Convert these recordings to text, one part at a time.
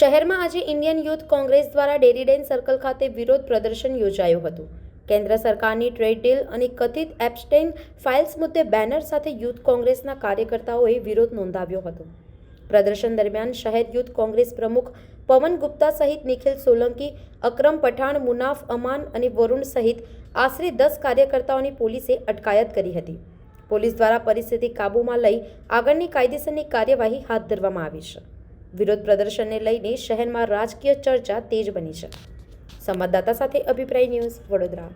શહેરમાં આજે Indian youth Congress દ્વારા ડેરીડેન સર્કલ ખાતે વિરોધ પ્રદર્શન યોજાયું હતું। કેન્દ્ર સરકારની ટ્રેડ ડીલ અને કથિત એપ્સ્ટેઇન ફાઇલ્સ મુદ્દે બેનર સાથે યુથ કોંગ્રેસના કાર્યકર્તાઓએ વિરોધ નોંધાવ્યો હતો। પ્રદર્શન દરમિયાન શહેર યુથ કોંગ્રેસ પ્રમુખ પવન ગુપ્તા સહિત નિખિલ સોલંકી, અકરમ પઠાણ, મુનાફ અમાન અને વરુણ સહિત આશરે 10 કાર્યકર્તાઓની પોલીસે અટકાયત કરી હતી। પોલીસ દ્વારા પરિસ્થિતિ કાબૂમાં લઈ આગળની કાયદેસરની કાર્યવાહી હાથ ધરવામાં આવી છે। વિરોધ પ્રદર્શનને લઈને શહેરમાં રાજકીય ચર્ચા તેજ બની છે। સંવાદદાતા સાથે અભિપ્રાય ન્યૂઝ, વડોદરા।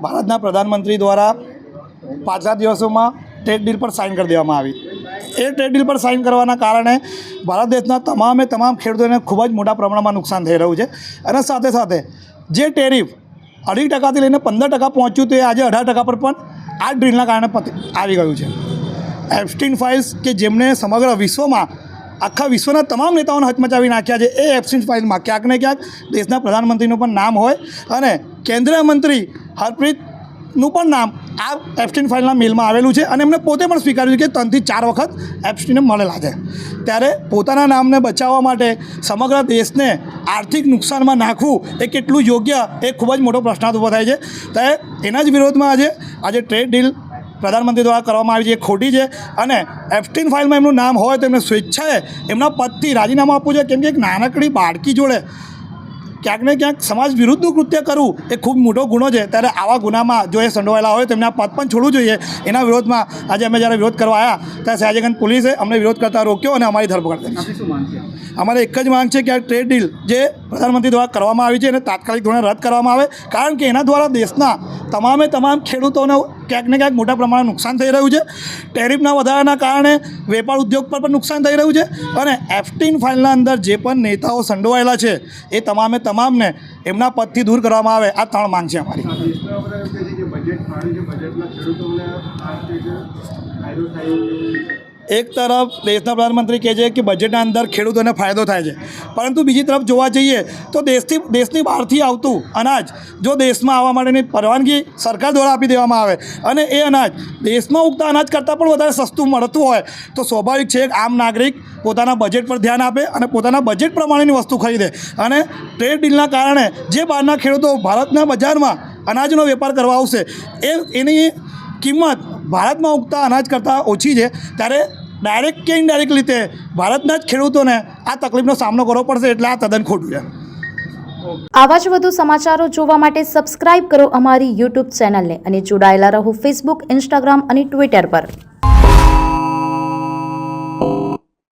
ભારતના પ્રધાનમંત્રી દ્વારા પાછલા દિવસોમાં ટ્રેડ ડીલ પર સાઇન કરી દેવામાં આવી। એ ટ્રેડ ડીલ પર સાઇન કરવાના કારણે ભારત દેશના તમામ ખેડૂતોને ખૂબ જ મોટા પ્રમાણમાં નુકસાન થઈ રહ્યું છે અને સાથે સાથે જે ટેરિફ 2.5% લઈને 15% પહોંચ્યું તે આજે 18% પર પણ આ ડ્રીલના કારણે આવી ગયું છે। એપ્સ્ટેઇન ફાઇલ્સ કે જેમણે સમગ્ર વિશ્વમાં આખા વિશ્વના તમામ નેતાઓને હચમચાવી નાખ્યા છે, એ એપ્સ્ટેઇન ફાઇલમાં ક્યાંક ને ક્યાંક દેશના પ્રધાનમંત્રીનું પણ નામ હોય અને કેન્દ્રીય મંત્રી હરપ્રીતનું પણ નામ આ એપ્સ્ટેઇન ફાઇલના મેલમાં આવેલું છે અને એમણે પોતે પણ સ્વીકાર્યું છે કે 3 થી 4 વખત એપ્સ્ટેઇન મળેલા છે। ત્યારે પોતાના નામને બચાવવા માટે સમગ્ર દેશને આર્થિક નુકસાનમાં નાખવું એ કેટલું યોગ્ય એ ખૂબ જ મોટો પ્રશ્નાર્થ ઊભો થાય છે। ત્યારે એના જ વિરોધમાં આજે ટ્રેડ ડીલ પ્રધાનમંત્રી દ્વારા કરવામાં આવી છે, એ ખોટી છે અને એપ્સ્ટેઇન ફાઇલમાં એમનું નામ હોય તો એમને સ્વેચ્છાએ એમના પદથી રાજીનામું આપવું છે, કેમ કે એક નાનકડી બાળકી જોડે ક્યાંક ને ક્યાંક સમાજ વિરુદ્ધનું કૃત્ય કરવું એ ખૂબ મોટો ગુનો છે। ત્યારે આવા ગુનામાં જો એ સંડોવાયેલા હોય તો એમને આ પદ પણ છોડવું જોઈએ। એના વિરોધમાં આજે અમે જ્યારે વિરોધ કરવા આવ્યા ત્યારે સયાજીગંજ પોલીસે અમને વિરોધ કરતા રોક્યો અને અમારી ધરપકડ કરી। અમારે એક જ માંગ છે કે આ ટ્રેડ ડીલ જે પ્રધાનમંત્રી દ્વારા કરવામાં આવી છે એને તાત્કાલિક ધોરણે રદ કરવામાં આવે, કારણ કે એના દ્વારા દેશના તમામ ખેડૂતોને ક્યાંક ને ક્યાંક મોટા પ્રમાણમાં નુકસાન થઈ રહ્યું છે। ટેરિફના વધારાના કારણે વેપાર ઉદ્યોગ પર પણ નુકસાન થઈ રહ્યું છે અને એપ્સ્ટેઇન ફાઇલના અંદર જે પણ નેતાઓ સંડોવાયેલા છે એ તમામને એમના પદથી દૂર કરવામાં આવે। આ 3 માંગ છે અમારી। એક તરફ દેશના પ્રધાનમંત્રી કહે છે કે બજેટના અંદર ખેડૂતોને ફાયદો થાય છે, પરંતુ બીજી તરફ જોવા જઈએ તો દેશની બહારથી આવતું અનાજ જો દેશમાં આવવા માટેની પરવાનગી સરકાર દ્વારા આપી દેવામાં આવે અને એ અનાજ દેશમાં ઉગતા અનાજ કરતાં પણ વધારે સસ્તું મળતું હોય તો સ્વાભાવિક છે કે આમ નાગરિક પોતાના બજેટ પર ધ્યાન આપે અને પોતાના બજેટ પ્રમાણેની વસ્તુ ખરીદે। અને ટ્રેડ ડીલના કારણે જે બહારના ખેડૂતો ભારતના બજારમાં અનાજનો વેપાર કરવા આવશે એની કિંમત ભારતમાં ઉગતા અનાજ કરતાં ઓછી છે। ત્યારે ડાયરેક્ટ કે ઇનડાયરેક્ટ રીતે ભારતના જ ખેડૂતોને આ તકલીફનો સામનો કરવો પડશે, એટલે આ તદ્દન ખોટું છે। આવા જ વધુ સમાચારો જોવા માટે સબસ્ક્રાઇબ કરો અમારી YouTube ચેનલને અને જોડાયેલા રહો Facebook, Instagram અને Twitter પર।